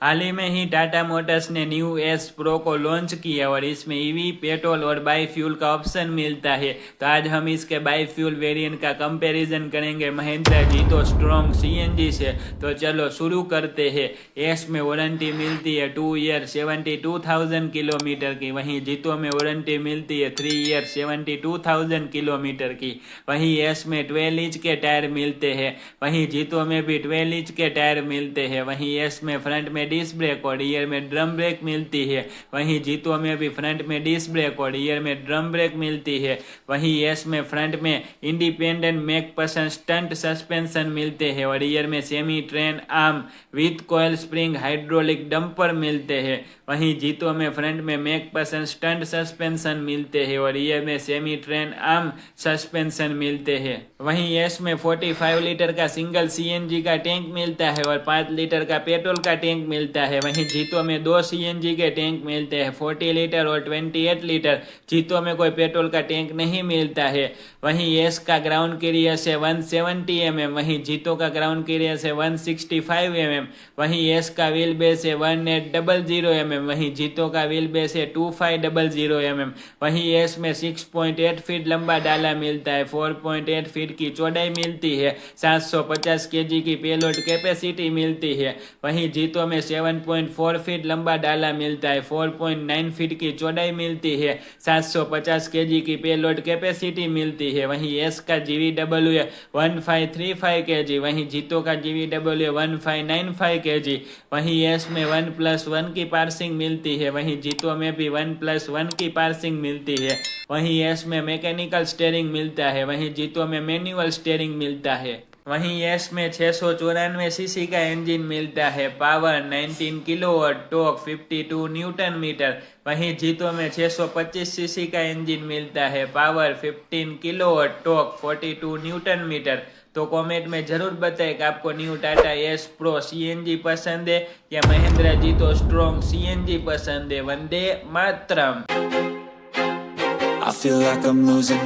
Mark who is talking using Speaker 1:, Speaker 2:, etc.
Speaker 1: हाल ही में ही टाटा मोटर्स ने new S pro को लॉन्च किया और इसमें ईवी पेट्रोल और बाई फ्यूल का ऑप्शन मिलता है। तो आज हम इसके बाई फ्यूल वेरिएंट का कंपैरिजन करेंगे महिंद्रा जीतो स्ट्रॉन्ग सीएनजी से। तो चलो शुरू करते हैं। एस में वारंटी मिलती है 2 ईयर 72,000 किलोमीटर की, वहीं जीतो में वारंटी मिलती है 3 ईयर 72,000 किलोमीटर की। वहीं एस में 12 इंच के टायर मिलते हैं, वहीं जीतो में भी 12 इंच के टायर मिलते हैं। वहीं एस में फ्रंट में डिस्क ब्रेक और रियर में ड्रम ब्रेक मिलती है, वहीं जीतो में भी फ्रंट में डिस्क ब्रेक और रियर में ड्रम ब्रेक मिलती है। वहीं एस में फ्रंट में इंडिपेंडेंट मैकफर्सन स्टंट सस्पेंशन मिलते हैं और रियर में semi train arm with coil spring hydraulic dumper मिलते हैं। वहीं जीतो में फ्रंट में मैकफर्सन स्टंट सस्पेंशन मिलते हैं और रियर में सेमी ट्रेन आर्म सस्पेंशन मिलते हैं। वहीं एस में 45 लीटर का सिंगल सीएनजी का टैंक मिलता है और 5 लीटर का पेट्रोल का टैंक मिलता है। वहीं जीतो में 2 सीएनजी के टैंक मिलते हैं, 40 लीटर और 28 लीटर। जीतो में कोई पेट्रोल का टैंक नहीं मिलता है। वहीं एस का ग्राउंड क्लियरेंस है 170 mm, वहीं जीतो का ग्राउंड क्लियरेंस है 165 mm। वहीं एस का व्हील बेस है 1800 mm, वहीं जीतो का व्हील बेस है 2500 mm। वहीं एस में 6.8 फीट लंबा डाला मिलता है, 4.8 फीट की चौड़ाई मिलती है, 750 kg की पेलोड कैपेसिटी मिलती है। वहीं जीतो में 7.4 फीट लंबा डाला मिलता है, 4.9 फीट की चौड़ाई मिलती है, 750 kg की पेलोड कैपेसिटी मिलती है। वहीं एस का GVW है 1535 kg, वहीं जीतो का GVW 1595 kg। वहीं एस में 1+1 की पार्सिंग मिलती है, वहीं जीतो में भी 1+1 की पार्सिंग मिलती है। वहीं एस में मैकेनिकल स्टीयरिंग मिलता है, वहीं जीतो में मैनुअल स्टीयरिंग मिलता है। वहीं एस में 694 सीसी का इंजन मिलता है, power 19 kilowatt, torque 52 newton metre. वहीं जीतो में 625 सीसी का इंजन मिलता है, power 15 kilowatt, torque 42 newton metre. तो कमेंट में जरूर बताएं कि आपको new Tata Ace pro CNG पसंद है या महिंद्रा जीतो स्ट्रॉन्ग सीएनजी पसंद है। Vande Mataram.
Speaker 2: I feel like I'm losing